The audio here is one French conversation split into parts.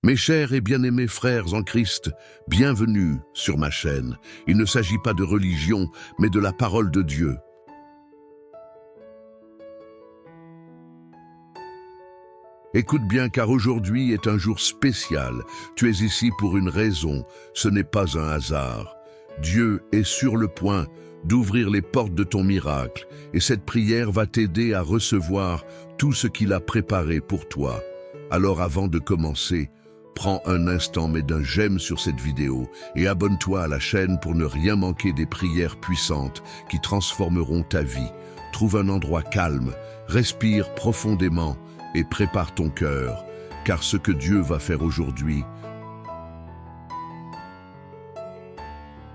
Mes chers et bien-aimés frères en Christ, bienvenue sur ma chaîne. Il ne s'agit pas de religion, mais de la parole de Dieu. Écoute bien, car aujourd'hui est un jour spécial. Tu es ici pour une raison, ce n'est pas un hasard. Dieu est sur le point d'ouvrir les portes de ton miracle, et cette prière va t'aider à recevoir tout ce qu'il a préparé pour toi. Alors avant de commencer, prends un instant, mets d'un j'aime sur cette vidéo et abonne-toi à la chaîne pour ne rien manquer des prières puissantes qui transformeront ta vie. Trouve un endroit calme, respire profondément et prépare ton cœur, car ce que Dieu va faire aujourd'hui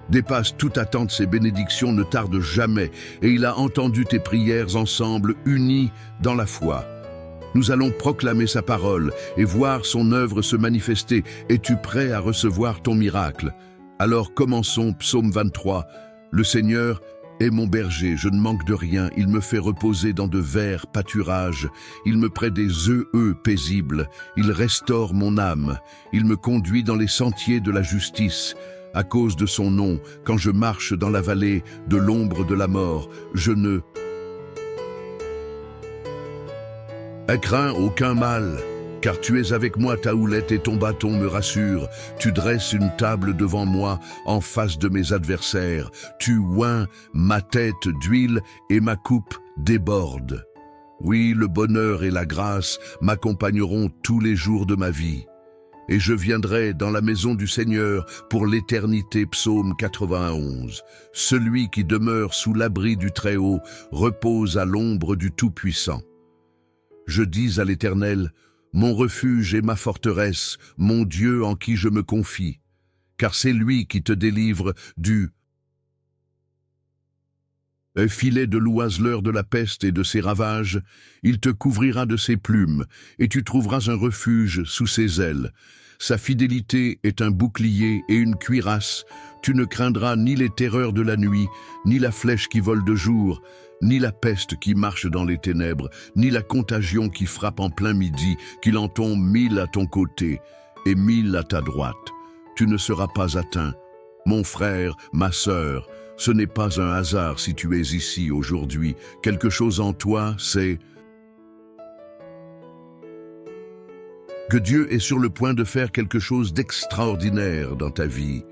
dépasse toute attente. Ses bénédictions ne tardent jamais et il a entendu tes prières ensemble, unis dans la foi. Nous allons proclamer sa parole et voir son œuvre se manifester. Es-tu prêt à recevoir ton miracle? Alors commençons, psaume 23. Le Seigneur est mon berger, je ne manque de rien. Il me fait reposer dans de verts pâturages. Il me prête des eaux paisibles. Il restaure mon âme. Il me conduit dans les sentiers de la justice. À cause de son nom, quand je marche dans la vallée de l'ombre de la mort, je ne crains aucun mal, car tu es avec moi, ta houlette et ton bâton me rassurent. Tu dresses une table devant moi en face de mes adversaires. Tu oins ma tête d'huile et ma coupe déborde. Oui, le bonheur et la grâce m'accompagneront tous les jours de ma vie. Et je viendrai dans la maison du Seigneur pour l'éternité. Psaume 91. Celui qui demeure sous l'abri du Très-Haut repose à l'ombre du Tout-Puissant. Je dis à l'Éternel, mon refuge et ma forteresse, mon Dieu en qui je me confie, car c'est lui qui te délivre du filet de l'oiseleur de la peste et de ses ravages. Il te couvrira de ses plumes, et tu trouveras un refuge sous ses ailes. Sa fidélité est un bouclier et une cuirasse. Tu ne craindras ni les terreurs de la nuit, ni la flèche qui vole de jour, ni la peste qui marche dans les ténèbres, ni la contagion qui frappe en plein midi, qu'il en tombe 1000 à ton côté et 1000 à ta droite. Tu ne seras pas atteint. Mon frère, ma sœur, ce n'est pas un hasard si tu es ici aujourd'hui. Quelque chose en toi, c'est que Dieu est sur le point de faire quelque chose d'extraordinaire dans ta vie.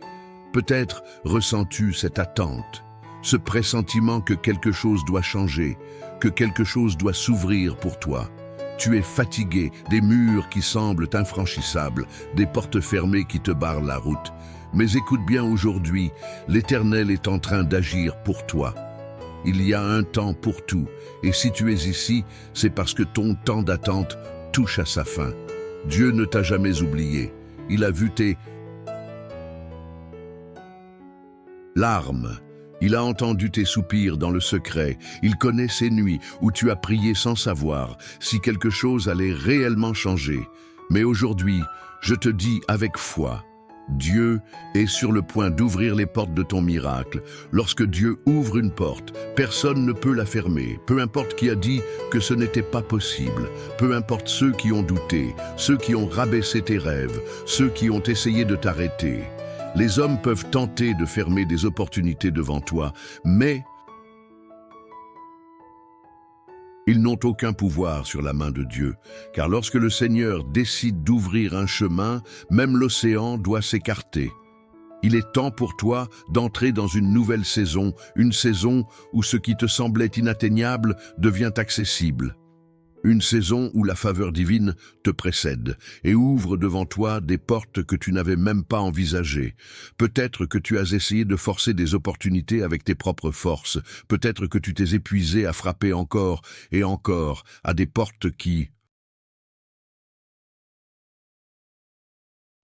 Peut-être ressens-tu cette attente, ce pressentiment que quelque chose doit changer, que quelque chose doit s'ouvrir pour toi. Tu es fatigué, des murs qui semblent infranchissables, des portes fermées qui te barrent la route. Mais écoute bien, aujourd'hui, l'Éternel est en train d'agir pour toi. Il y a un temps pour tout, et si tu es ici, c'est parce que ton temps d'attente touche à sa fin. Dieu ne t'a jamais oublié. Il a vu tes larmes. Il a entendu tes soupirs dans le secret. Il connaît ces nuits où tu as prié sans savoir si quelque chose allait réellement changer. Mais aujourd'hui, je te dis avec foi, Dieu est sur le point d'ouvrir les portes de ton miracle. Lorsque Dieu ouvre une porte, personne ne peut la fermer. Peu importe qui a dit que ce n'était pas possible. Peu importe ceux qui ont douté, ceux qui ont rabaissé tes rêves, ceux qui ont essayé de t'arrêter. Les hommes peuvent tenter de fermer des opportunités devant toi, mais ils n'ont aucun pouvoir sur la main de Dieu, car lorsque le Seigneur décide d'ouvrir un chemin, même l'océan doit s'écarter. Il est temps pour toi d'entrer dans une nouvelle saison, une saison où ce qui te semblait inatteignable devient accessible. Une saison où la faveur divine te précède et ouvre devant toi des portes que tu n'avais même pas envisagées. Peut-être que tu as essayé de forcer des opportunités avec tes propres forces. Peut-être que tu t'es épuisé à frapper encore et encore à des portes qui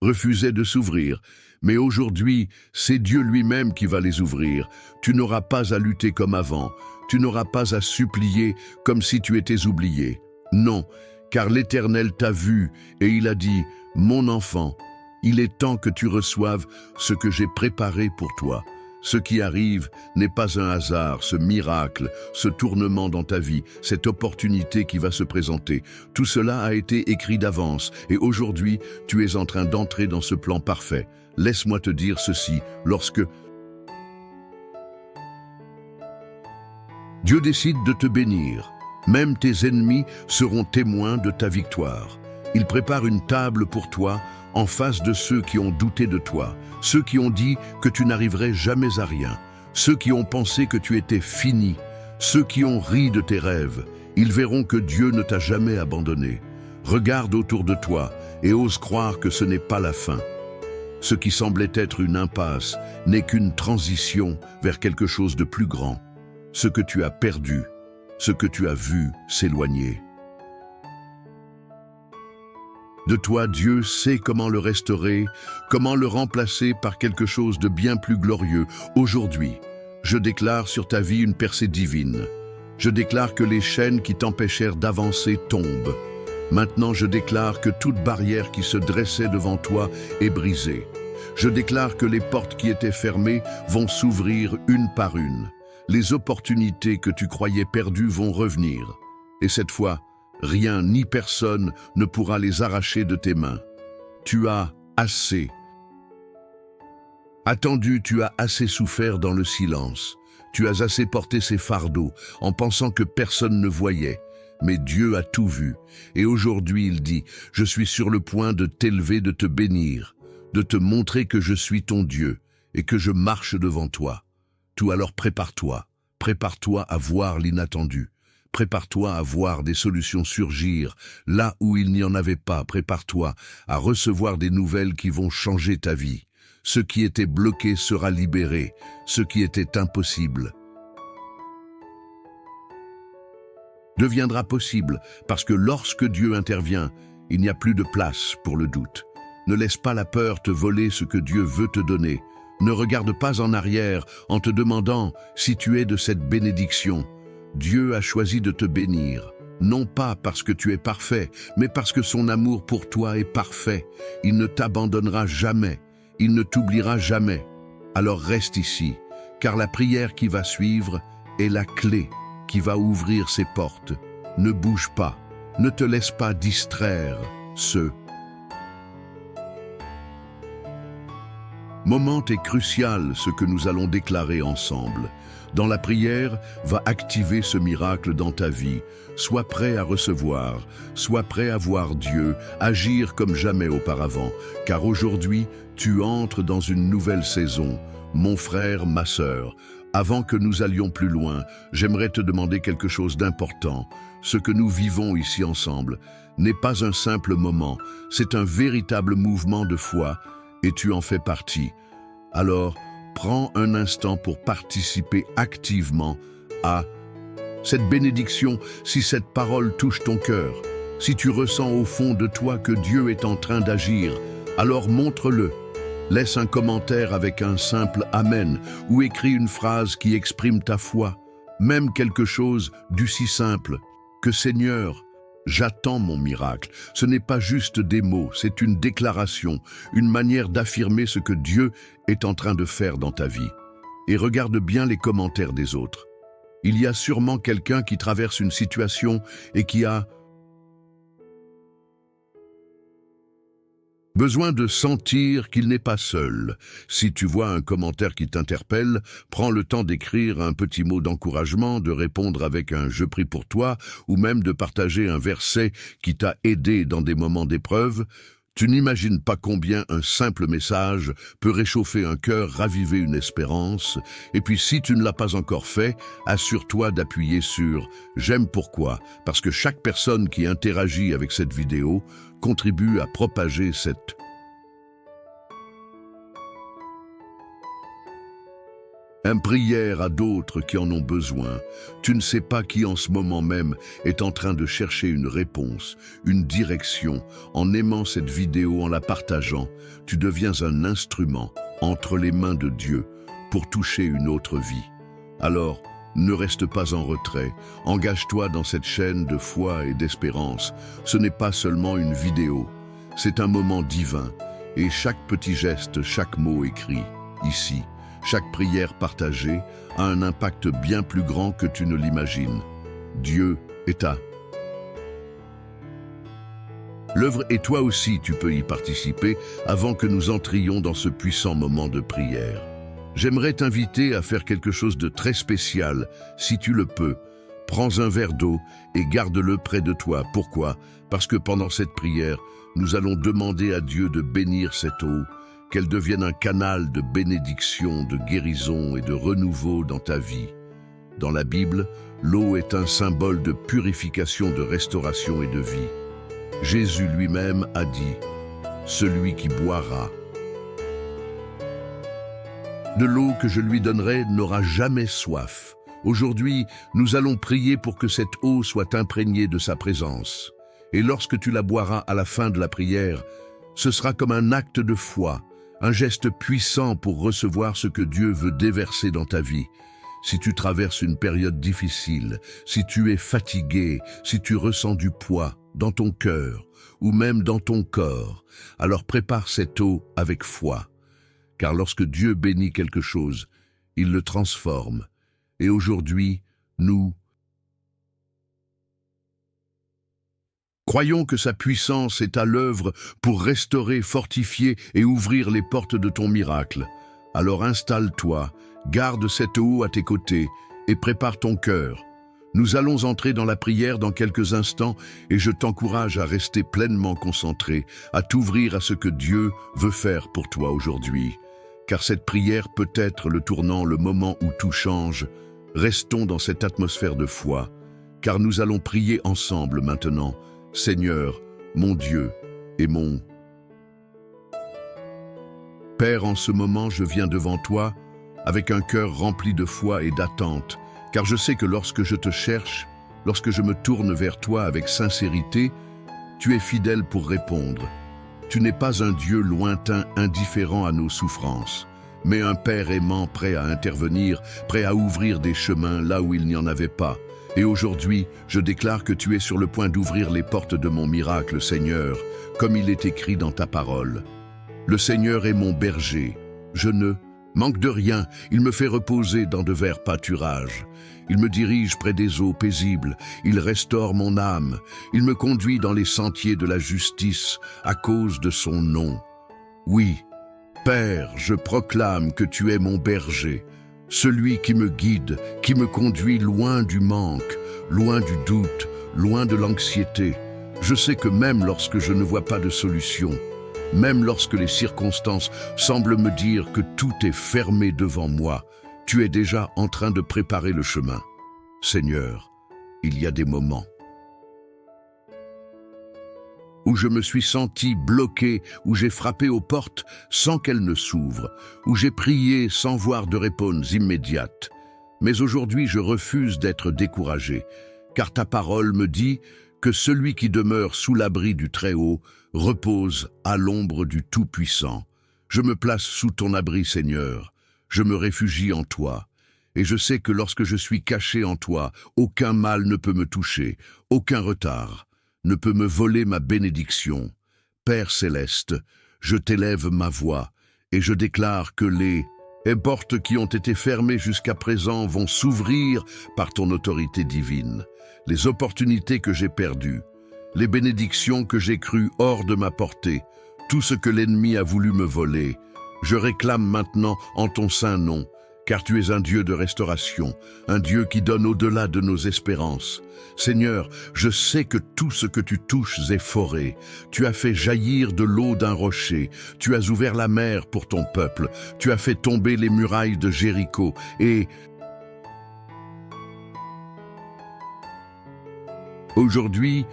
refusaient de s'ouvrir. Mais aujourd'hui, c'est Dieu lui-même qui va les ouvrir. Tu n'auras pas à lutter comme avant. Tu n'auras pas à supplier comme si tu étais oublié. Non, car l'Éternel t'a vu et il a dit, « Mon enfant, il est temps que tu reçoives ce que j'ai préparé pour toi. » Ce qui arrive n'est pas un hasard, ce miracle, ce tournement dans ta vie, cette opportunité qui va se présenter. Tout cela a été écrit d'avance et aujourd'hui, tu es en train d'entrer dans ce plan parfait. Laisse-moi te dire ceci, lorsque Dieu décide de te bénir, même tes ennemis seront témoins de ta victoire. Il prépare une table pour toi en face de ceux qui ont douté de toi, ceux qui ont dit que tu n'arriverais jamais à rien, ceux qui ont pensé que tu étais fini, ceux qui ont ri de tes rêves. Ils verront que Dieu ne t'a jamais abandonné. Regarde autour de toi et ose croire que ce n'est pas la fin. Ce qui semblait être une impasse n'est qu'une transition vers quelque chose de plus grand. Ce que tu as perdu, ce que tu as vu s'éloigner. De toi, Dieu sait comment le restaurer, comment le remplacer par quelque chose de bien plus glorieux. Aujourd'hui, je déclare sur ta vie une percée divine. Je déclare que les chaînes qui t'empêchèrent d'avancer tombent. Maintenant, je déclare que toute barrière qui se dressait devant toi est brisée. Je déclare que les portes qui étaient fermées vont s'ouvrir une par une. Les opportunités que tu croyais perdues vont revenir. Et cette fois, rien ni personne ne pourra les arracher de tes mains. Tu as assez attendu, tu as assez souffert dans le silence. Tu as assez porté ces fardeaux en pensant que personne ne voyait. Mais Dieu a tout vu. Et aujourd'hui, il dit, je suis sur le point de t'élever, de te bénir, de te montrer que je suis ton Dieu et que je marche devant toi. Tout alors prépare-toi. Prépare-toi à voir l'inattendu. Prépare-toi à voir des solutions surgir là où il n'y en avait pas. Prépare-toi à recevoir des nouvelles qui vont changer ta vie. Ce qui était bloqué sera libéré. Ce qui était impossible deviendra possible parce que lorsque Dieu intervient, il n'y a plus de place pour le doute. Ne laisse pas la peur te voler ce que Dieu veut te donner. Ne regarde pas en arrière en te demandant si tu es de cette bénédiction. Dieu a choisi de te bénir, non pas parce que tu es parfait, mais parce que son amour pour toi est parfait. Il ne t'abandonnera jamais, il ne t'oubliera jamais. Alors reste ici, car la prière qui va suivre est la clé qui va ouvrir ces portes. Ne bouge pas, ne te laisse pas distraire. Ce moment est crucial, ce que nous allons déclarer ensemble. Dans la prière, va activer ce miracle dans ta vie. Sois prêt à recevoir, sois prêt à voir Dieu agir comme jamais auparavant, car aujourd'hui, tu entres dans une nouvelle saison. Mon frère, ma sœur, avant que nous allions plus loin, j'aimerais te demander quelque chose d'important. Ce que nous vivons ici ensemble n'est pas un simple moment, c'est un véritable mouvement de foi, et tu en fais partie. Alors, prends un instant pour participer activement à cette bénédiction. Si cette parole touche ton cœur, si tu ressens au fond de toi que Dieu est en train d'agir, alors montre-le. Laisse un commentaire avec un simple « Amen » ou écris une phrase qui exprime ta foi, même quelque chose d'aussi simple que « Seigneur, j'attends mon miracle ». Ce n'est pas juste des mots, c'est une déclaration, une manière d'affirmer ce que Dieu est en train de faire dans ta vie. Et regarde bien les commentaires des autres. Il y a sûrement quelqu'un qui traverse une situation et qui a besoin de sentir qu'il n'est pas seul. Si tu vois un commentaire qui t'interpelle, prends le temps d'écrire un petit mot d'encouragement, de répondre avec un « je prie pour toi » ou même de partager un verset qui t'a aidé dans des moments d'épreuve. Tu n'imagines pas combien un simple message peut réchauffer un cœur, raviver une espérance. Et puis si tu ne l'as pas encore fait, assure-toi d'appuyer sur « J'aime pourquoi » parce que chaque personne qui interagit avec cette vidéo contribue à propager cette prière à d'autres qui en ont besoin. Tu ne sais pas qui en ce moment même est en train de chercher une réponse, une direction. En aimant cette vidéo, en la partageant, tu deviens un instrument entre les mains de Dieu pour toucher une autre vie. Alors, ne reste pas en retrait, engage-toi dans cette chaîne de foi et d'espérance. Ce n'est pas seulement une vidéo, c'est un moment divin. Et chaque petit geste, chaque mot écrit ici, chaque prière partagée a un impact bien plus grand que tu ne l'imagines. Dieu est à l'œuvre et toi aussi tu peux y participer avant que nous entrions dans ce puissant moment de prière. J'aimerais t'inviter à faire quelque chose de très spécial, si tu le peux. Prends un verre d'eau et garde-le près de toi. Pourquoi? Parce que pendant cette prière, nous allons demander à Dieu de bénir cette eau, qu'elle devienne un canal de bénédiction, de guérison et de renouveau dans ta vie. Dans la Bible, l'eau est un symbole de purification, de restauration et de vie. Jésus lui-même a dit « Celui qui boira de l'eau que je lui donnerai n'aura jamais soif. » Aujourd'hui, nous allons prier pour que cette eau soit imprégnée de sa présence. Et lorsque tu la boiras à la fin de la prière, ce sera comme un acte de foi, un geste puissant pour recevoir ce que Dieu veut déverser dans ta vie. Si tu traverses une période difficile, si tu es fatigué, si tu ressens du poids dans ton cœur ou même dans ton corps, alors prépare cette eau avec foi. Car lorsque Dieu bénit quelque chose, il le transforme. Et aujourd'hui, nous croyons que sa puissance est à l'œuvre pour restaurer, fortifier et ouvrir les portes de ton miracle. Alors installe-toi, garde cette eau à tes côtés et prépare ton cœur. Nous allons entrer dans la prière dans quelques instants et je t'encourage à rester pleinement concentré, à t'ouvrir à ce que Dieu veut faire pour toi aujourd'hui. Car cette prière peut être le tournant, le moment où tout change. Restons dans cette atmosphère de foi, car nous allons prier ensemble maintenant. Seigneur, mon Dieu et mon Père, en ce moment, je viens devant toi avec un cœur rempli de foi et d'attente, car je sais que lorsque je te cherche, lorsque je me tourne vers toi avec sincérité, tu es fidèle pour répondre. Tu n'es pas un Dieu lointain, indifférent à nos souffrances, mais un Père aimant, prêt à intervenir, prêt à ouvrir des chemins là où il n'y en avait pas. Et aujourd'hui, je déclare que tu es sur le point d'ouvrir les portes de mon miracle, Seigneur, comme il est écrit dans ta parole. Le Seigneur est mon berger. Je ne manque de rien. Il me fait reposer dans de verts pâturages. Il me dirige près des eaux paisibles. Il restaure mon âme. Il me conduit dans les sentiers de la justice à cause de son nom. Oui, Père, je proclame que tu es mon berger, celui qui me guide, qui me conduit loin du manque, loin du doute, loin de l'anxiété. Je sais que même lorsque je ne vois pas de solution, même lorsque les circonstances semblent me dire que tout est fermé devant moi, tu es déjà en train de préparer le chemin. Seigneur, il y a des moments où je me suis senti bloqué, où j'ai frappé aux portes sans qu'elles ne s'ouvrent, où j'ai prié sans voir de réponse immédiate. Mais aujourd'hui, je refuse d'être découragé, car ta parole me dit que celui qui demeure sous l'abri du Très-Haut repose à l'ombre du Tout-Puissant. Je me place sous ton abri, Seigneur. Je me réfugie en toi. Et je sais que lorsque je suis caché en toi, aucun mal ne peut me toucher, aucun retard ne peut me voler ma bénédiction. Père céleste, je t'élève ma voix et je déclare que les portes qui ont été fermées jusqu'à présent vont s'ouvrir par ton autorité divine. Les opportunités que j'ai perdues, les bénédictions que j'ai crues hors de ma portée, tout ce que l'ennemi a voulu me voler, je réclame maintenant en ton saint nom, car tu es un Dieu de restauration, un Dieu qui donne au-delà de nos espérances. Seigneur, je sais que tout ce que tu touches est foré. Tu as fait jaillir de l'eau d'un rocher. Tu as ouvert la mer pour ton peuple. Tu as fait tomber les murailles de Jéricho. Et aujourd'hui,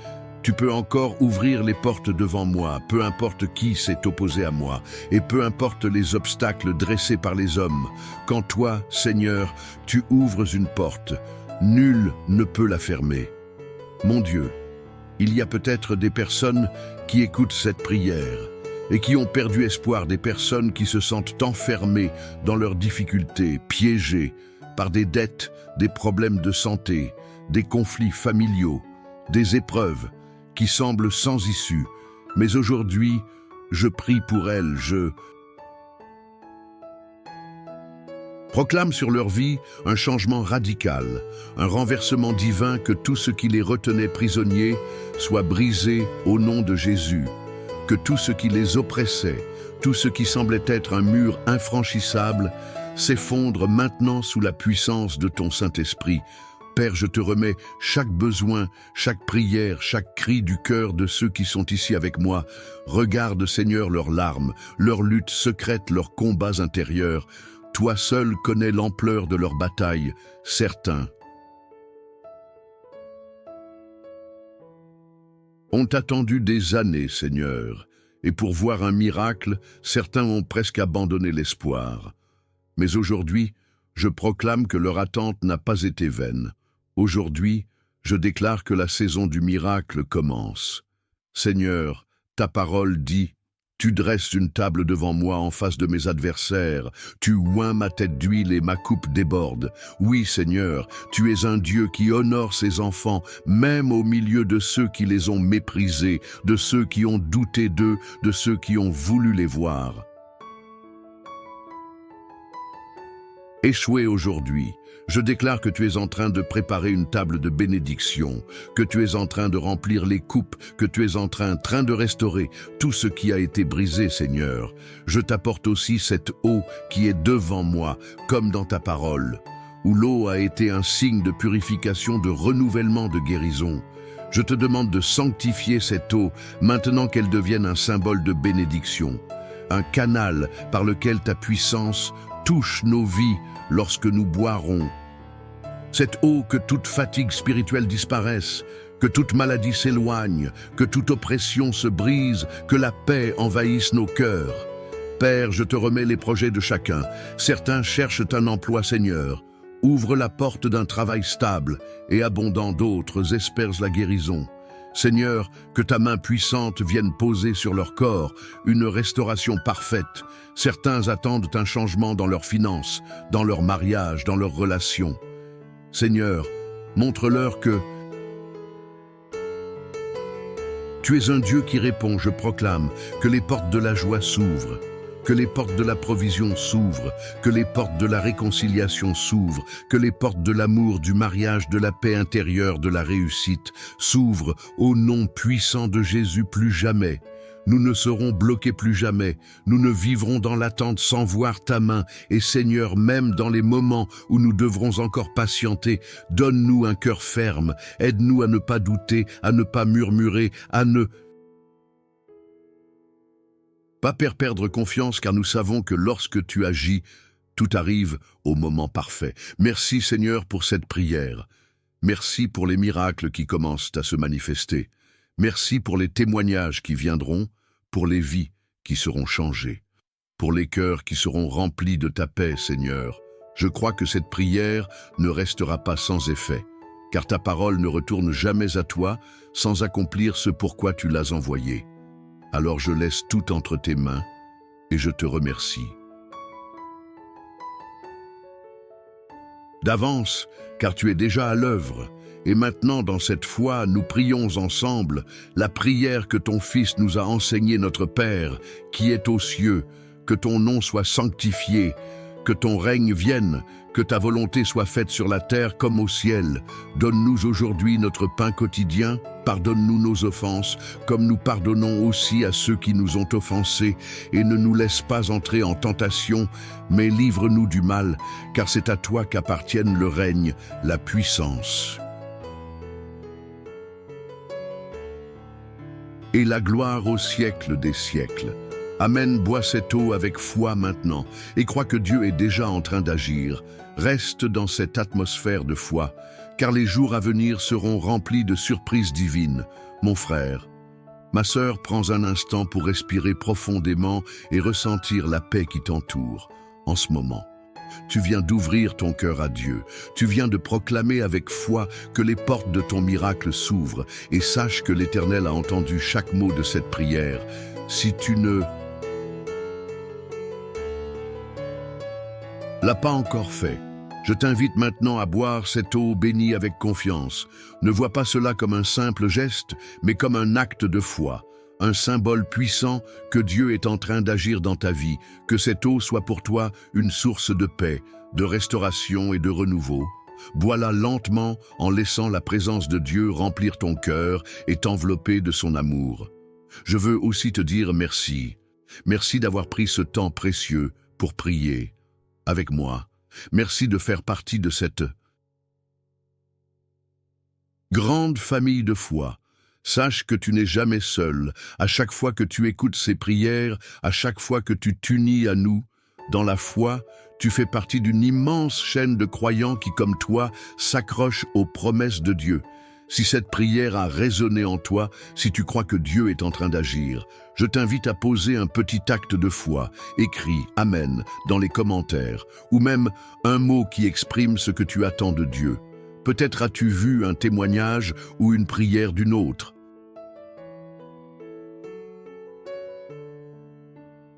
tu peux encore ouvrir les portes devant moi, peu importe qui s'est opposé à moi, et peu importe les obstacles dressés par les hommes. Quand toi, Seigneur, tu ouvres une porte, nul ne peut la fermer. Mon Dieu, il y a peut-être des personnes qui écoutent cette prière et qui ont perdu espoir, des personnes qui se sentent enfermées dans leurs difficultés, piégées par des dettes, des problèmes de santé, des conflits familiaux, des épreuves qui semblent sans issue. Mais aujourd'hui, je prie pour elles, je Proclame sur leur vie un changement radical, un renversement divin, que tout ce qui les retenait prisonniers soit brisé au nom de Jésus, que tout ce qui les oppressait, tout ce qui semblait être un mur infranchissable, s'effondre maintenant sous la puissance de ton Saint-Esprit. Père, je te remets chaque besoin, chaque prière, chaque cri du cœur de ceux qui sont ici avec moi. Regarde, Seigneur, leurs larmes, leurs luttes secrètes, leurs combats intérieurs. Toi seul connais l'ampleur de leur bataille. Certains ont attendu des années, Seigneur, et pour voir un miracle, certains ont presque abandonné l'espoir. Mais aujourd'hui, je proclame que leur attente n'a pas été vaine. Aujourd'hui, je déclare que la saison du miracle commence. Seigneur, ta parole dit: tu dresses une table devant moi en face de mes adversaires. Tu oins ma tête d'huile et ma coupe déborde. Oui, Seigneur, tu es un Dieu qui honore ses enfants, même au milieu de ceux qui les ont méprisés, de ceux qui ont douté d'eux, de ceux qui ont voulu les voir échouer aujourd'hui. Je déclare que tu es en train de préparer une table de bénédiction, que tu es en train de remplir les coupes, que tu es en train de restaurer tout ce qui a été brisé, Seigneur. Je t'apporte aussi cette eau qui est devant moi, comme dans ta parole, où l'eau a été un signe de purification, de renouvellement, de guérison. Je te demande de sanctifier cette eau, maintenant qu'elle devienne un symbole de bénédiction, un canal par lequel ta puissance touche nos vies lorsque nous boirons. Cette eau, que toute fatigue spirituelle disparaisse, que toute maladie s'éloigne, que toute oppression se brise, que la paix envahisse nos cœurs. Père, je te remets les projets de chacun. Certains cherchent un emploi, Seigneur. Ouvre la porte d'un travail stable et abondant, d'autres espèrent la guérison. Seigneur, que ta main puissante vienne poser sur leur corps une restauration parfaite. Certains attendent un changement dans leurs finances, dans leur mariage, dans leurs relations. Seigneur, montre-leur que tu es un Dieu qui répond. Je proclame que les portes de la joie s'ouvrent, que les portes de la provision s'ouvrent, que les portes de la réconciliation s'ouvrent, que les portes de l'amour, du mariage, de la paix intérieure, de la réussite s'ouvrent au nom puissant de Jésus. Plus jamais nous ne serons bloqués, plus jamais nous ne vivrons dans l'attente sans voir ta main. Et Seigneur, même dans les moments où nous devrons encore patienter, donne-nous un cœur ferme, aide-nous à ne pas douter, à ne pas murmurer, à ne pas perdre confiance, car nous savons que lorsque tu agis, tout arrive au moment parfait. Merci Seigneur pour cette prière. Merci pour les miracles qui commencent à se manifester. Merci pour les témoignages qui viendront, pour les vies qui seront changées, pour les cœurs qui seront remplis de ta paix, Seigneur. Je crois que cette prière ne restera pas sans effet, car ta parole ne retourne jamais à toi sans accomplir ce pourquoi tu l'as envoyée. Alors je laisse tout entre tes mains et je te remercie d'avance, car tu es déjà à l'œuvre. Et maintenant, dans cette foi, nous prions ensemble la prière que ton Fils nous a enseignée, notre Père, qui est aux cieux. Que ton nom soit sanctifié, que ton règne vienne, que ta volonté soit faite sur la terre comme au ciel. Donne-nous aujourd'hui notre pain quotidien. Pardonne-nous nos offenses, comme nous pardonnons aussi à ceux qui nous ont offensés. Et ne nous laisse pas entrer en tentation, mais livre-nous du mal, car c'est à toi qu'appartiennent le règne, la puissance et la gloire au siècle des siècles. Amen. Bois cette eau avec foi maintenant et crois que Dieu est déjà en train d'agir. Reste dans cette atmosphère de foi, car les jours à venir seront remplis de surprises divines. Mon frère, ma sœur, prends un instant pour respirer profondément et ressentir la paix qui t'entoure en ce moment. Tu viens d'ouvrir ton cœur à Dieu. Tu viens de proclamer avec foi que les portes de ton miracle s'ouvrent. Et sache que l'Éternel a entendu chaque mot de cette prière. Si tu ne l'as pas encore fait, je t'invite maintenant à boire cette eau bénie avec confiance. Ne vois pas cela comme un simple geste, mais comme un acte de foi. un symbole puissant que Dieu est en train d'agir dans ta vie, que cette eau soit pour toi une source de paix, de restauration et de renouveau. Bois-la lentement en laissant la présence de Dieu remplir ton cœur et t'envelopper de son amour. Je veux aussi te dire merci. Merci d'avoir pris ce temps précieux pour prier avec moi. Merci de faire partie de cette grande famille de foi. Sache que tu n'es jamais seul. À chaque fois que tu écoutes ces prières, à chaque fois que tu t'unis à nous, dans la foi, tu fais partie d'une immense chaîne de croyants qui, comme toi, s'accrochent aux promesses de Dieu. Si cette prière a résonné en toi, si tu crois que Dieu est en train d'agir, je t'invite à poser un petit acte de foi, écrit « Amen » dans les commentaires, ou même un mot qui exprime ce que tu attends de Dieu. Peut-être as-tu vu un témoignage ou une prière d'une autre.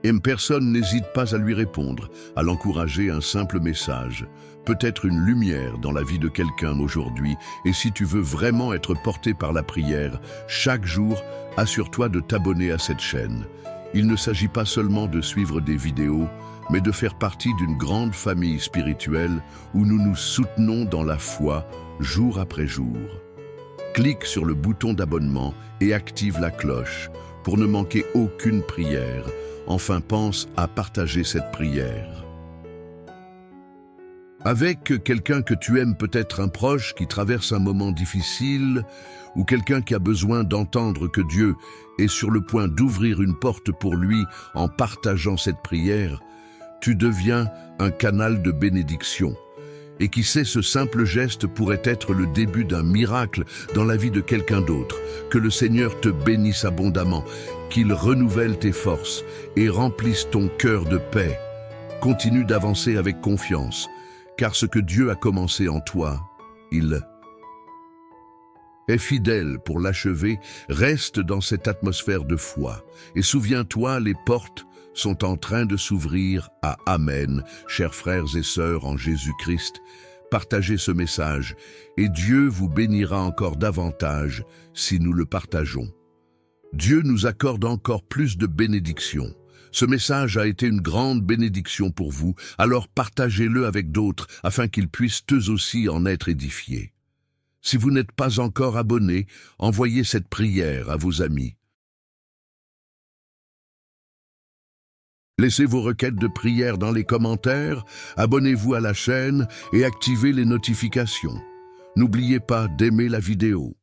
Et personne n'hésite pas à lui répondre, à l'encourager un simple message, peut-être une lumière dans la vie de quelqu'un aujourd'hui. Et si tu veux vraiment être porté par la prière, chaque jour, assure-toi de t'abonner à cette chaîne. Il ne s'agit pas seulement de suivre des vidéos, mais de faire partie d'une grande famille spirituelle où nous nous soutenons dans la foi, jour après jour. Clique sur le bouton d'abonnement et active la cloche pour ne manquer aucune prière. Enfin, pense à partager cette prière avec quelqu'un que tu aimes, peut-être un proche qui traverse un moment difficile ou quelqu'un qui a besoin d'entendre que Dieu est sur le point d'ouvrir une porte pour lui. En partageant cette prière, tu deviens un canal de bénédiction. Et qui sait, ce simple geste pourrait être le début d'un miracle dans la vie de quelqu'un d'autre. Que le Seigneur te bénisse abondamment, qu'il renouvelle tes forces et remplisse ton cœur de paix. Continue d'avancer avec confiance, car ce que Dieu a commencé en toi, il est fidèle pour l'achever. Reste dans cette atmosphère de foi. Et souviens-toi, les portes sont en train de s'ouvrir à Amen. Chers frères et sœurs en Jésus-Christ, partagez ce message et Dieu vous bénira encore davantage si nous le partageons. Dieu nous accorde encore plus de bénédictions. Ce message a été une grande bénédiction pour vous, alors partagez-le avec d'autres afin qu'ils puissent eux aussi en être édifiés. Si vous n'êtes pas encore abonné, envoyez cette prière à vos amis. Laissez vos requêtes de prière dans les commentaires, abonnez-vous à la chaîne et activez les notifications. N'oubliez pas d'aimer la vidéo.